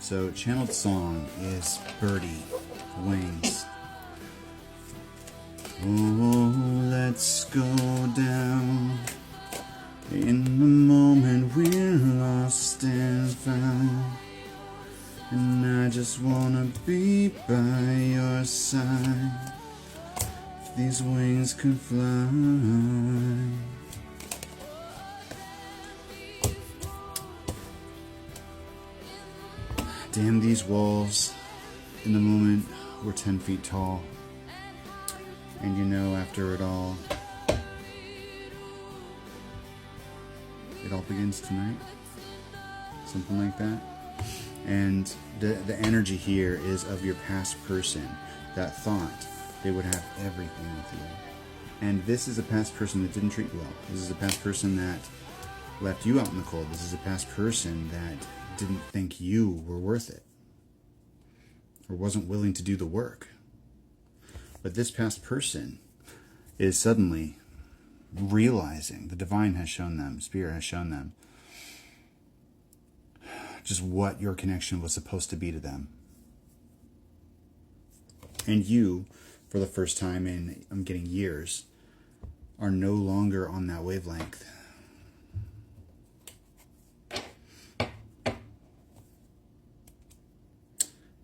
So, channeled song is Birdie Wings. Oh, let's go down. In the moment we're lost and found. And I just wanna be by your side. If these wings could fly. Damn these walls. In the moment, we're 10 feet tall. And you know, after it all begins tonight. Something like that. And the energy here is of your past person that thought they would have everything with you. And this is a past person that didn't treat you well. This is a past person that left you out in the cold. This is a past person that didn't think you were worth it or wasn't willing to do the work. But this past person is suddenly realizing, the divine has shown them, spirit has shown them, just what your connection was supposed to be to them. And you, for the first time in, I'm getting years, are no longer on that wavelength.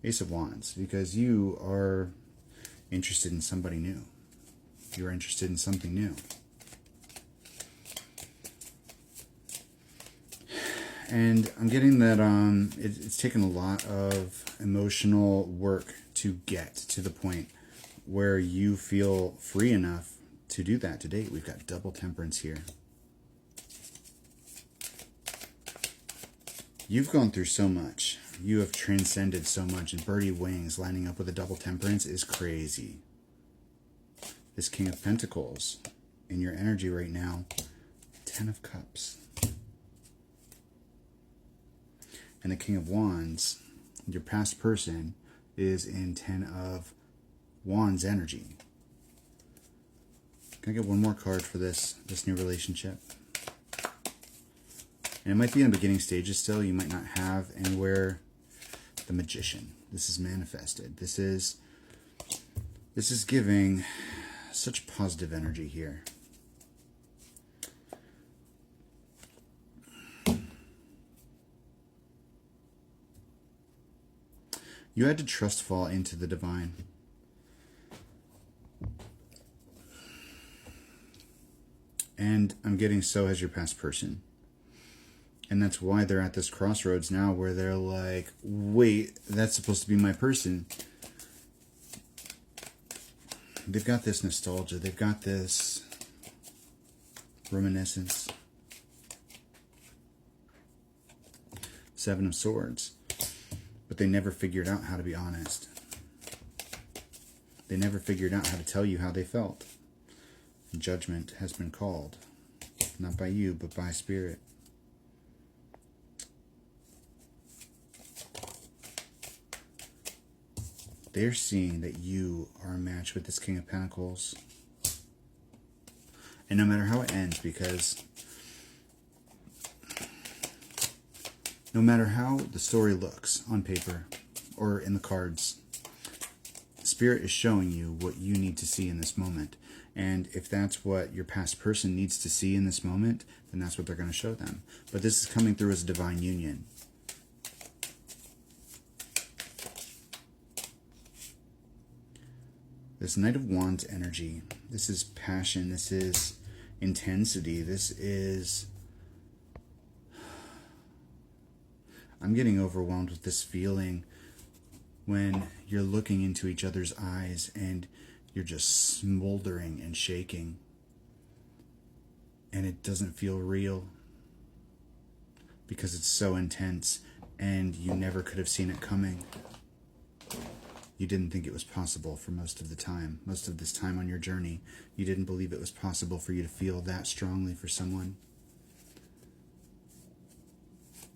Ace of Wands, because you are interested in somebody new. You're interested in something new. And I'm getting that it's taken a lot of emotional work to get to the point where you feel free enough to do that to date. We've got double temperance here. You've gone through so much. You have transcended so much, and Birdie Wings lining up with a double temperance is crazy. This King of Pentacles in your energy right now, 10 of Cups. And the King of Wands, your past person, is in 10 of Wands energy. Can I get one more card for this new relationship? And it might be in the beginning stages still. You might not have anywhere. The Magician. This is manifested. This is giving such positive energy here. You had to trust fall into the divine. And I'm getting so has your past person. And that's why they're at this crossroads now where they're like, wait, that's supposed to be my person. They've got this nostalgia. They've got this reminiscence. 7 of Swords. But they never figured out how to be honest. They never figured out how to tell you how they felt. Judgment has been called. Not by you, but by Spirit. They're seeing that you are a match with this King of Pentacles. And no matter how it ends, because no matter how the story looks on paper or in the cards, Spirit is showing you what you need to see in this moment. And if that's what your past person needs to see in this moment, then that's what they're going to show them. But this is coming through as a divine union. This Knight of Wands energy, this is passion, this is intensity, this is... I'm getting overwhelmed with this feeling when you're looking into each other's eyes and you're just smoldering and shaking. And it doesn't feel real because it's so intense and you never could have seen it coming. You didn't think it was possible for most of the time. Most of this time on your journey, you didn't believe it was possible for you to feel that strongly for someone.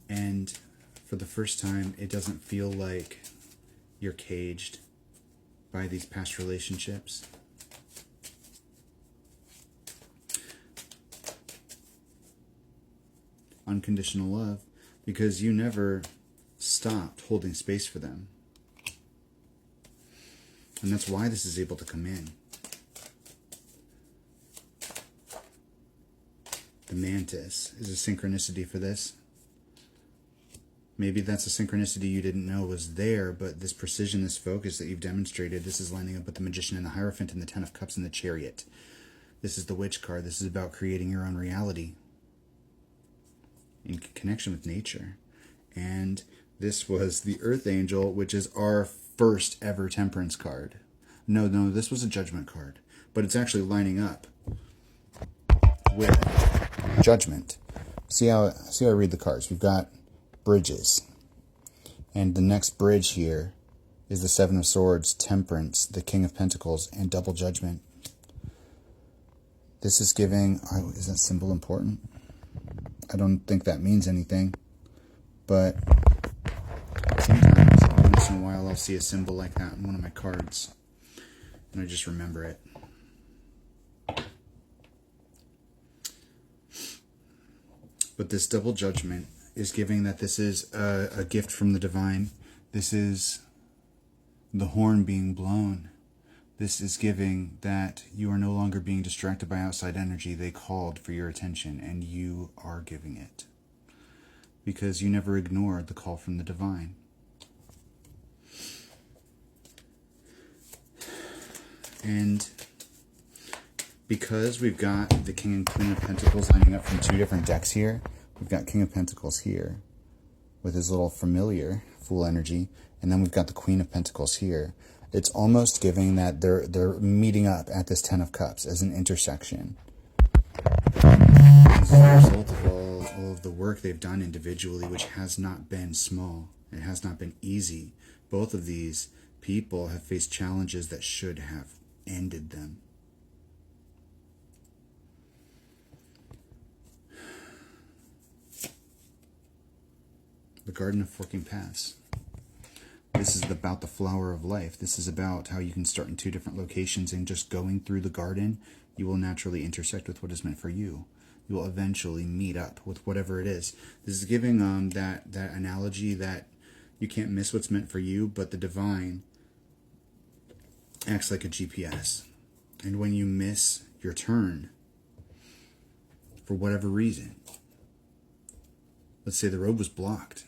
And for the first time, it doesn't feel like you're caged by these past relationships. Unconditional love, because you never stopped holding space for them. And that's why this is able to come in. The mantis is a synchronicity for this. Maybe that's a synchronicity you didn't know was there, but this precision, this focus that you've demonstrated, this is lining up with the Magician and the Hierophant and the Ten of Cups and the Chariot. This is the Witch card. This is about creating your own reality in connection with nature. And this was the Earth Angel, which is our first ever Temperance card. No, this was a Judgment card, but it's actually lining up with Judgment. See how I read the cards. We've got bridges, and the next bridge here is the Seven of Swords, Temperance, the King of Pentacles, and Double Judgment. This is giving, is that symbol important? I don't think that means anything, but sometimes, once in a while, I'll see a symbol like that in one of my cards, and I just remember it. But this Double Judgment is giving that this is a gift from the divine. This is the horn being blown. This is giving that you are no longer being distracted by outside energy. They called for your attention, and you are giving it. Because you never ignored the call from the divine. And because we've got the King and Queen of Pentacles lining up from two different decks here, we've got King of Pentacles here with his little familiar Fool energy, and then we've got the Queen of Pentacles here. It's almost giving that they're meeting up at this Ten of Cups as an intersection. As a result of all of the work they've done individually, which has not been small. It has not been easy. Both of these people have faced challenges that should have ended them. The Garden of Forking Paths. This is about the flower of life. This is about how you can start in two different locations, and just going through the garden, you will naturally intersect with what is meant for you. You will eventually meet up with whatever it is. This is giving that analogy that you can't miss what's meant for you, but the divine acts like a GPS. And when you miss your turn, for whatever reason, let's say the road was blocked,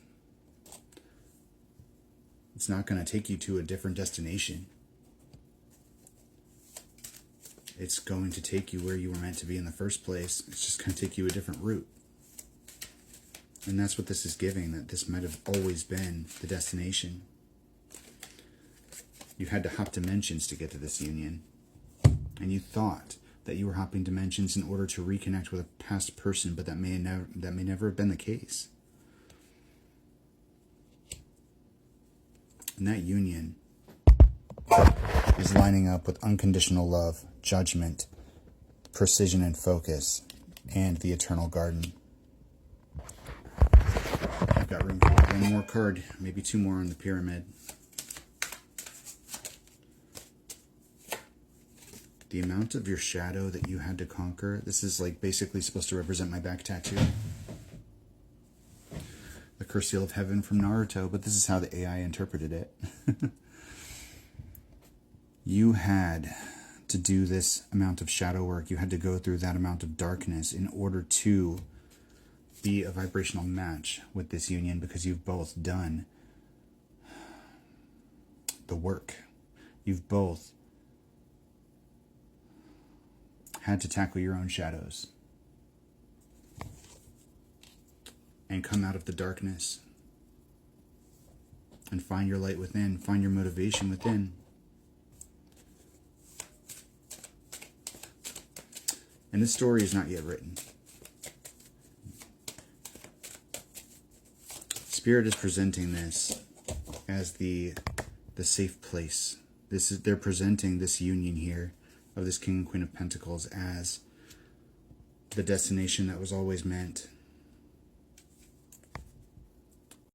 it's not going to take you to a different destination. It's going to take you where you were meant to be in the first place. It's just going to take you a different route. And that's what this is giving, that this might have always been the destination. You had to hop dimensions to get to this union. And you thought that you were hopping dimensions in order to reconnect with a past person, but that may never have been the case. And that union is lining up with unconditional love, judgment, precision and focus, and the eternal garden. I've got room for one more card, maybe two more on the pyramid. The amount of your shadow that you had to conquer. This is like basically supposed to represent my back tattoo. The Cursed Seal of Heaven from Naruto, but this is how the AI interpreted it. You had to do this amount of shadow work. You had to go through that amount of darkness in order to be a vibrational match with this union, because you've both done the work. You've both had to tackle your own shadows and come out of the darkness and find your light within, find your motivation within. And this story is not yet written. Spirit is presenting this as the safe place. They're presenting this union here of this King and Queen of Pentacles as the destination that was always meant.